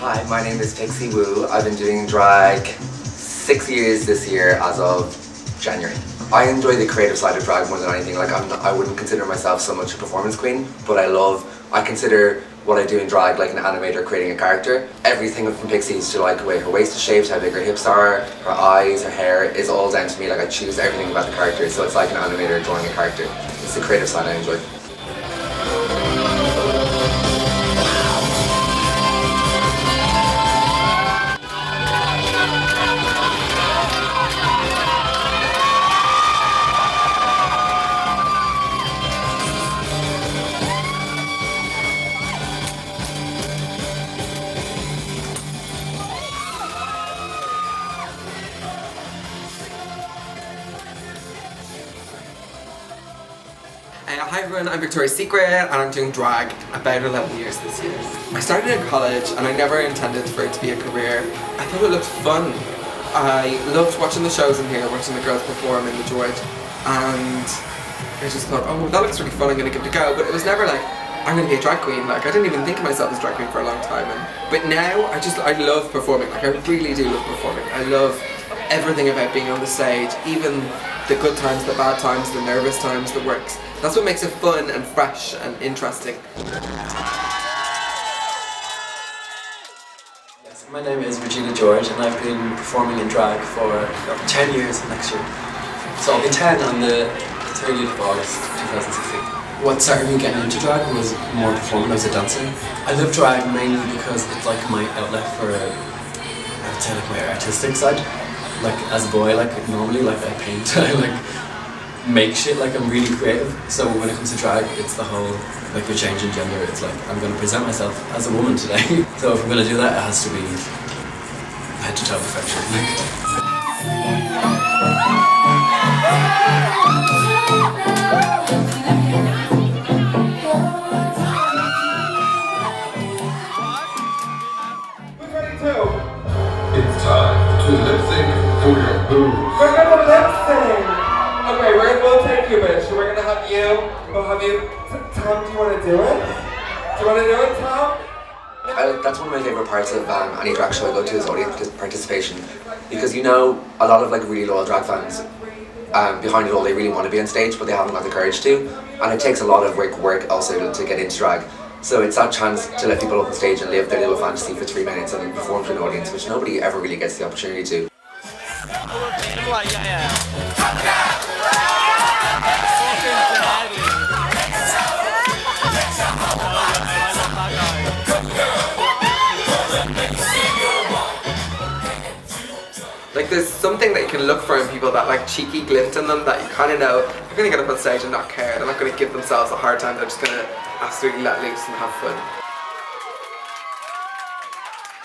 Hi, my name is Pixie Wu. I've been doing drag 6 years this year as of January. I enjoy the creative side of drag more than anything. Like I wouldn't consider myself so much a performance queen, but I consider what I do in drag like an animator creating a character. Everything from Pixie is to like the way her waist is shaped, how big her hips are, her eyes, her hair is all down to me. Like I choose everything about the character, so it's like an animator drawing a character. It's the creative side I enjoy. Hi everyone, I'm Victoria's Secret and I'm doing drag about 11 years this year. I started in college and I never intended for it to be a career. I thought it looked fun. I loved watching the shows in here, watching the girls perform in the George, and I just thought, oh, that looks really fun, I'm going to give it a go. But it was never like, I'm going to be a drag queen. Like, I didn't even think of myself as a drag queen for a long time. But now, I love performing. Like, I really do love performing. I love everything about being on the stage, even the good times, the bad times, the nervous times, the works. That's what makes it fun and fresh and interesting. Yes, my name is Regina George and I've been performing in drag for 10 years next year. So I'll be 10 on the 30th of August 2016. What started me getting into drag was more performing. I was a dancer. I love drag mainly because it's like my outlet for, I would say, like my artistic side. Like as a boy, like normally, like I paint, I like make shit, like I'm really creative. So when it comes to drag, it's the whole, like the change in gender. It's like, I'm going to present myself as a woman today. So if I'm going to do that, it has to be head to toe perfection. Who's ready to? It's time to lip sync for your boobs. We're gonna lip sync! Okay, we'll take you, bitch. We're gonna have you. We'll have you. Tom, do you wanna do it? Do you wanna do it, Tom? That's one of my favourite parts of any drag show I go to is audience participation, because you know a lot of like really loyal drag fans behind it all, they really want to be on stage but they haven't got the courage to, and it takes a lot of work also to get into drag. So it's that chance to let people up on stage and live their little fantasy for 3 minutes and perform to an audience, which nobody ever really gets the opportunity to. Like there's something that you can look for in people, that like cheeky glint in them that you kind of know they're going to get up on stage and not care. They're not going to give themselves a hard time. They're just going to absolutely let loose and have fun.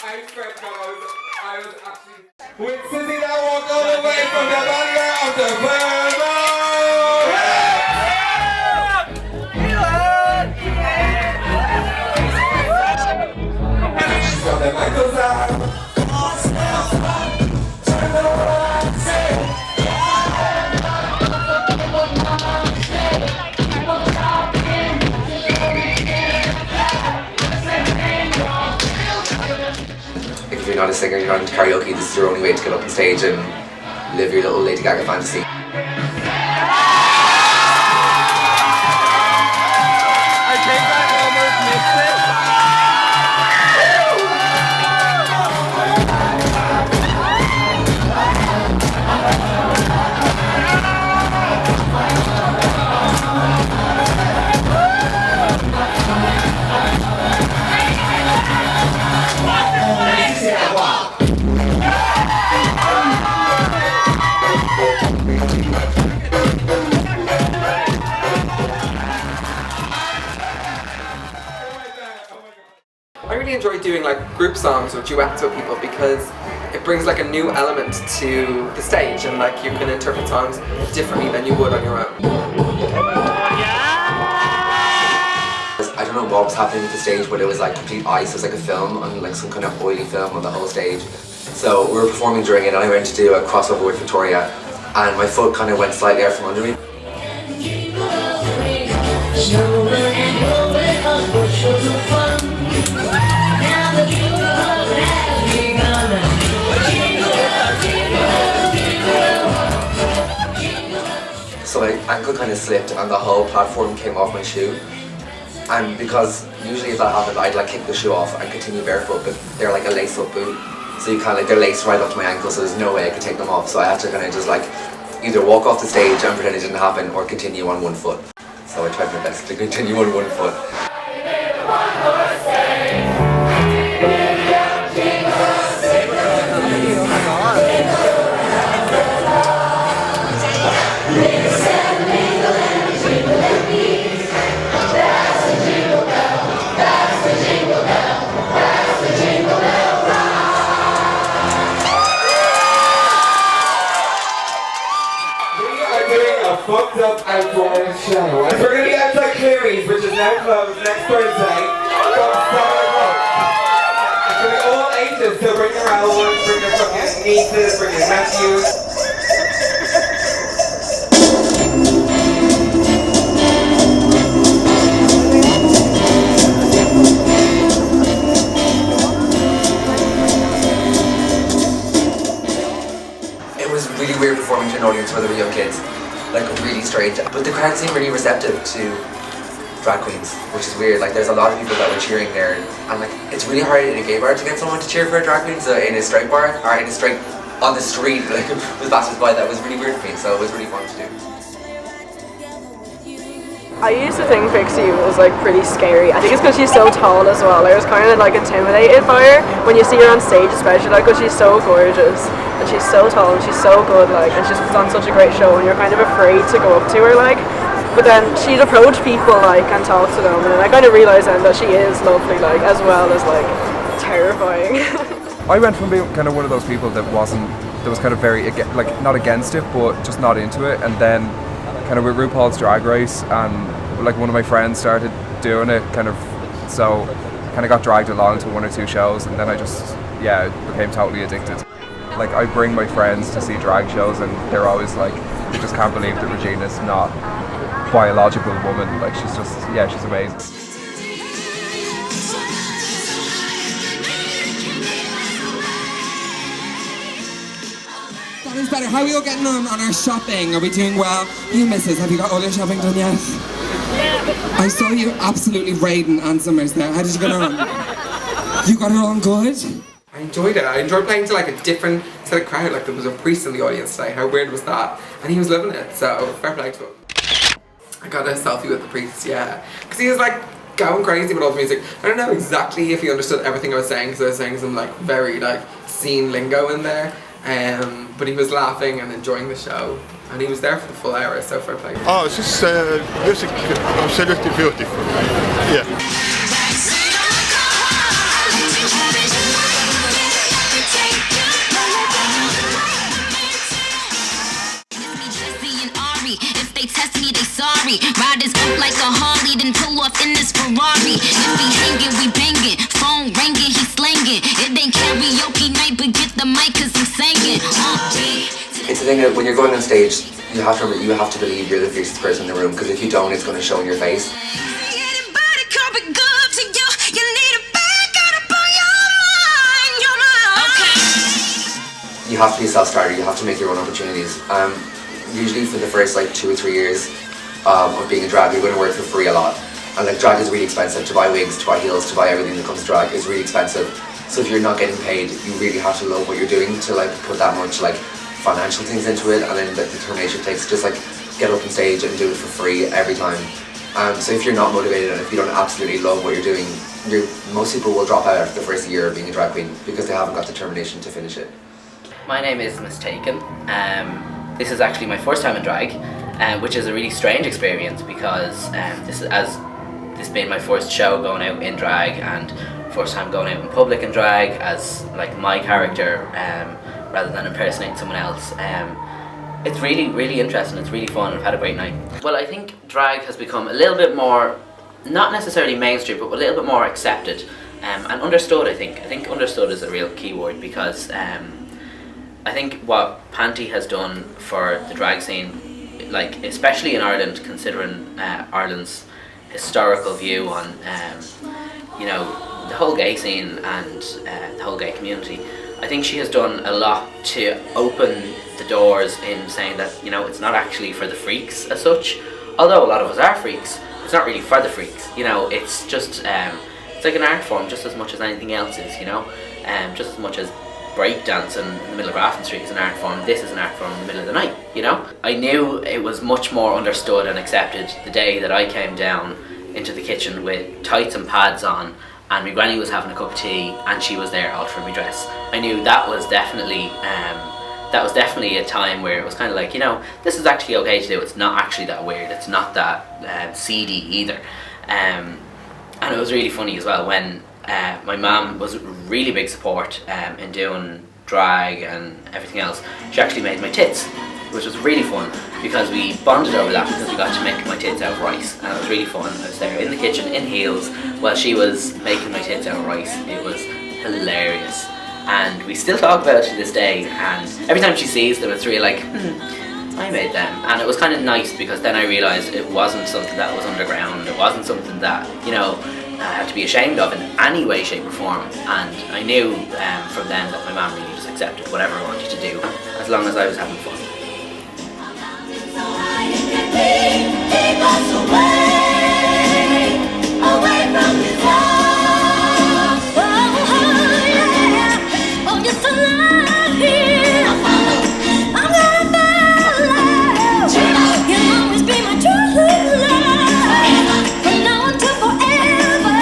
I swear to God, I was actually... With Susie that walk all the way from the barrier of the world. She's got the ankles out. If you're not a singer, you're not into karaoke, this is your only way to get up on stage and live your little Lady Gaga fantasy. I think I almost missed it. I really enjoy doing like group songs or duets with people because it brings like a new element to the stage, and like you can interpret songs differently than you would on your own. I don't know what was happening with the stage, but it was like complete ice. It was like a film, on like some kind of oily film on the whole stage. So we were performing during it and I went to do a crossover with Victoria and my foot kind of went slightly out from under me. ankle kind of slipped and the whole platform came off my shoe. And because usually if that happened, I'd like kick the shoe off and continue barefoot, but they're like a lace-up boot. So you kind of, they're laced right up to my ankle, so there's no way I could take them off. So I had to kind of just like either walk off the stage and pretend it didn't happen or continue on one foot. So I tried my best to continue on one foot. Fucked up outdoor show. And we're going to be outside Cleary's, which is now closed next Thursday from 7 o'clock. It's going to be all ages, so bring your elbows, bring your fucking nieces, bring your nephews. It was really weird performing to an audience where there were young kids. Like really strange, but the crowd seemed really receptive to drag queens, which is weird. Like there's a lot of people that were cheering there, and like it's really hard in a gay bar to get someone to cheer for a drag queen. So in a straight bar or in a straight on the street, like with passers-by, that was really weird for me. So it was really fun to do. I used to think Pixie was like pretty scary. I think it's because she's so tall as well. I was kind of like intimidated by her when you see her on stage, especially like because she's so gorgeous and she's so tall and she's so good, like, and she's on such a great show, and you're kind of afraid to go up to her, like. But then she'd approach people like and talk to them, and I kind of realised then that she is lovely, like, as well as like terrifying. I went from being kind of one of those people that was kind of very like not against it, but just not into it, and then kind of with RuPaul's Drag Race, and like one of my friends started doing it, kind of, so kind of got dragged along to one or two shows, and then I just became totally addicted. Like I bring my friends to see drag shows, and they're always like, they just can't believe that Regina's not a biological woman. Like she's just, she's amazing. That is better. How are we all getting on our shopping? Are we doing well? You missus, have you got all your shopping done yet? I saw you absolutely raiding Ann Summers there. How did you get on? You got her on good? I enjoyed it. I enjoyed playing to like a different set of crowd. Like there was a priest in the audience today. How weird was that? And he was loving it. So fair play to him. I got a selfie with the priest, yeah, because he was like going crazy with all the music. I don't know exactly if he understood everything I was saying, because I was saying some like very like scene lingo in there. But he was laughing and enjoying the show, and he was there for the full hour. So fair play. Oh, it's just music, absolutely beautiful. Yeah. Sorry, riders up like a Harley, then pull off in this Ferrari. If we hanging, we banging, phone ringing, he slanging. It ain't karaoke night, but get the mic 'cause I'm singing. It's the thing that when you're going on stage, you have to remember, you have to believe you're the fiercest person in the room, because if you don't, it's going to show in your face. You have to be a self-starter, you have to make your own opportunities. Usually for the first like 2 or 3 years of being a drag, you're going to work for free a lot. And like drag is really expensive. To buy wigs, to buy heels, to buy everything that comes to drag is really expensive. So if you're not getting paid, you really have to love what you're doing to like put that much like financial things into it, and then the determination it takes to just like get up on stage and do it for free every time. So if you're not motivated and if you don't absolutely love what you're doing, most people will drop out after the first year of being a drag queen because they haven't got determination to finish it. My name is Mistaken. This is actually my first time in drag, which is a really strange experience because this being my first show going out in drag and first time going out in public in drag as like my character rather than impersonating someone else. It's really, really interesting. It's really fun. I've had a great night. Well, I think drag has become a little bit more, not necessarily mainstream, but a little bit more accepted and understood. I think understood is a real key word because I think what Panty has done for the drag scene, like especially in Ireland, considering Ireland's historical view on you know, the whole gay scene and the whole gay community, I think she has done a lot to open the doors in saying that, you know, it's not actually for the freaks as such. Although a lot of us are freaks, it's not really for the freaks. You know, it's just it's like an art form just as much as anything else is. You know, just as much as breakdancing in the middle of Grafton Street is an art form, this is an art form in the middle of the night. You know, I knew it was much more understood and accepted the day that I came down into the kitchen with tights and pads on, and my granny was having a cup of tea, and she was there altering my dress. I knew that was definitely a time where it was kind of like, you know, this is actually okay to do. It's not actually that weird. It's not that seedy either. And it was really funny as well when my mum was a really big support in doing drag and everything else. She actually made my tits, which was really fun because we bonded over that because we got to make my tits out of rice, and it was really fun. I was there in the kitchen in heels while she was making my tits out of rice. It was hilarious, and we still talk about it to this day, and every time she sees them it's really like, I made them. And it was kind of nice because then I realised it wasn't something that was underground, it wasn't something that, you know, I had to be ashamed of in any way, shape or form. And I knew from then that my mum really just accepted whatever I wanted to do as long as I was having fun. Keep us away from this love. Oh, yeah. Oh, just a lie here. I'm gonna follow. You'll always be my true love. From now until forever.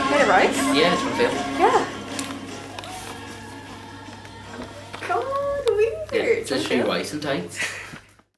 Hey, rice? Yeah, do you want to feel? Yeah. God, weird. Yeah, it's literally rice and tights.